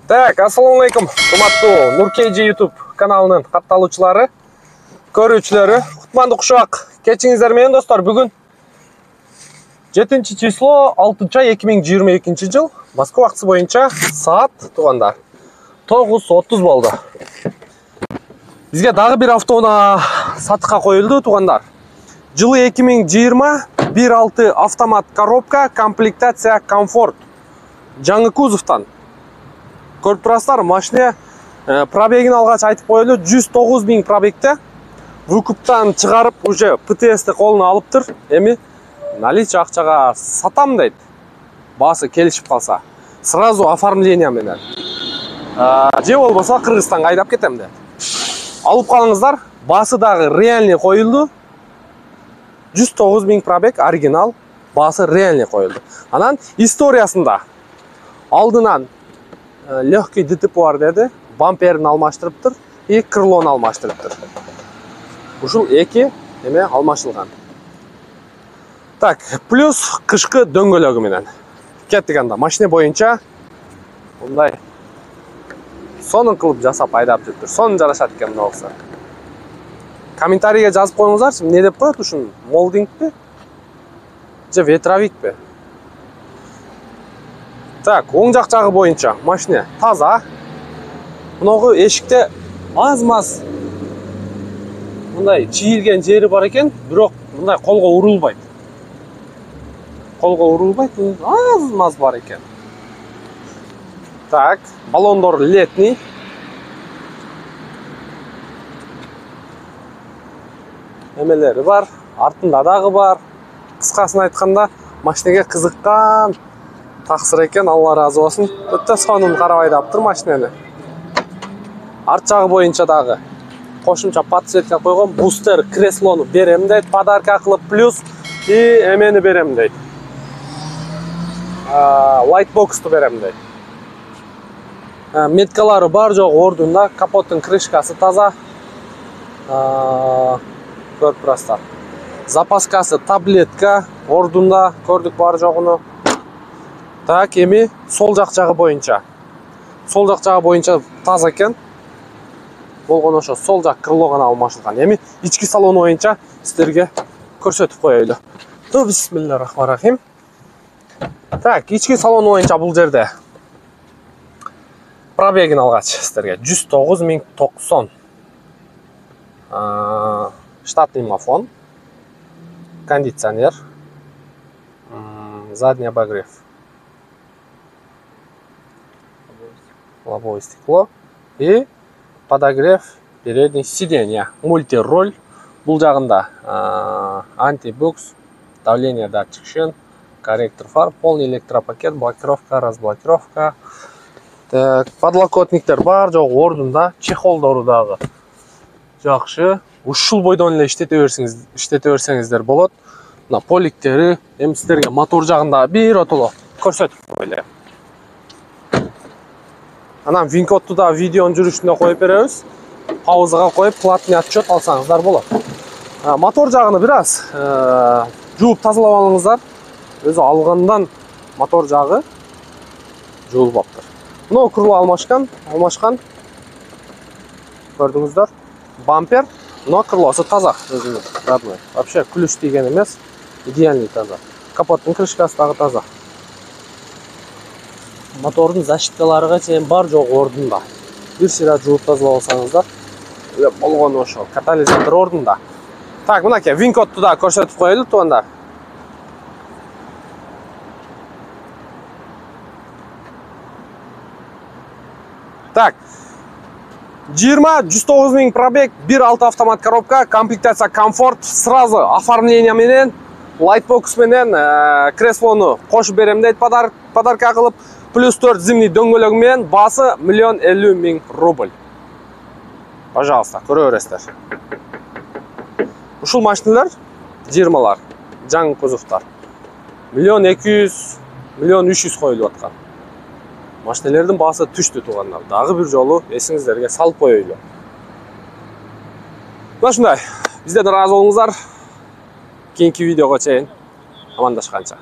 Так, ассалаумалейкум, кымбаттуу Нуркейджи YouTube каналынын катталуучулары, көрүүчүлөрү, кутмандуу кушак. Кечиңиздер менен достор, бүгүн 7-число 6-ай 2022 жыл, Москва убактысы боюнча саат туугандар 9:30 болду. Бизге дагы бир автоунаа сатыкка коюлду туугандар. Жылы 2020 1.6 автомат коробка, комплектация комфорт. Жаңы кузовтан. Көрүп турасыздар, машина пробегин алгач айтып коелу, 109 000 пробегте. Выкуптан чыгарып, уже ПТС'ти колуна алыптыр. Эми наличие акчага сатам дейт. Баасы келишип калса, сразу оформление менен. Же болбосо Кыргызстанга айдап кетем дейт. Алып калыңыздар, баасы дагы реальный коюлду. 109 000 пробег, оригинал, баасы реальный коюлду. Анан историясында алдынан легкий ДТП бар деди, бамперин алмаштырыптыр и крылон алмаштырыптыр. Ушул эки эме алмашылган. Так, плюс кышкы дөңгөлөгү менен. Кеттик анда, машина боюнча мындай сонун кылып жасап айдап жүрүптүр. Сонун жарашат экен мына болсо. Комментарийге жазып коюңуздарчы, эмне деп коет ушун? Молдингпи? Же ветровикпи? Так, оң жак жагы боюнча машина таза. Мынагы эшикте аз-маз мындай чийилген жери бар экен, бирок мындай колго урулбайт. Колго урулбайт, аз-маз бар экен. Так, баллондор летний. Эмелери бар, артында дагы бар. Кыскасын айтканда, машинеге кызыккан таксыр экен, Алла разы болсун. Өтө сонун карап айдаптыр машинени. Арт жагы боюнча дагы кошумча подсветка койгон, бустер креслону берем дейт, подарка кылып, плюс и эмени берем дейт. Лайтбоксту берем дейт. Меткалары бар жок ордунда, капоттун крышкасы таза. Көрүп турасыздар. Запаскасы таблетка ордунда, көрдүк бар жогуну. Так, эми сол жак жагы боюнча. Сол жак жагы боюнча таза экен. Болгон ошо сол жак крыло гана алмашылган. Эми ички салон боюнча сиздерге көрсөтүп коелу. Бисмиллахиррахманиррахим. Так, ички салон боюнча бул жерде пробегин алгач сиздерге 109 090. Штатный мафон, кондиционер, задний обогрев, лобовое стекло и подогрев передних сиденья. Мультироль. Бул жагында антибукс, давление датчик шин, корректор фар, полный электропакет, блокировка, разблокировка. Так, подлокотниктер бар жок ордунда, чехолдору дагы жакшы. Ушул бойдон эле иштете берсеңиздер болот. Мына поликтери, эми сиздерге мотор жагында бир отоло көрсөтүп коелу. Анан винкодту да видеонун жүрүшүндө коюп беребиз. Паузага коюп, платный отчет алсаңыздар болот. Мотор жагын бир аз жууп тазалап алыңыздар. Өзү алгандан мотор жагы жуулбаптыр. Мына крыло алмашкан. Көрдүңүздөр. Бампер, но крылосу таза, өзүнүн родной. Вообще ключ тийген эмес, идеальный таза. Капоттун крышкасы дагы таза. Мотордун защиткаларыга чейин бар жок ордунда. Бир сыйра жууп тазалап алсаңыздар, болгону ошол. Катализатор ордунда. Так, мынакей винкодту да көрсөтүп коелу туугандар. Так, 109 000 пробег, 1.6 автомат коробка, комплектация комфорт, сразу оформление менен, лайтбокс менен, креслону кошуп берем дейт, подарка кылып, плюс 4 зимний дөңгөлөг менен, баасы 1 50 000 рубль. Пожалуйста, көрө бересиздер. Ушул машиналар 20-лар, жаңы кузовтар. 1 200 000, 1 300 000 коюлуп аткан. Машиналердин баасы түштү туугандар. Дагы бир жолу эсиңиздерге салып коелу. Мына ушундай. Бизден ыраазы болуңуздар. Кийинки видеого чейин амандашканча.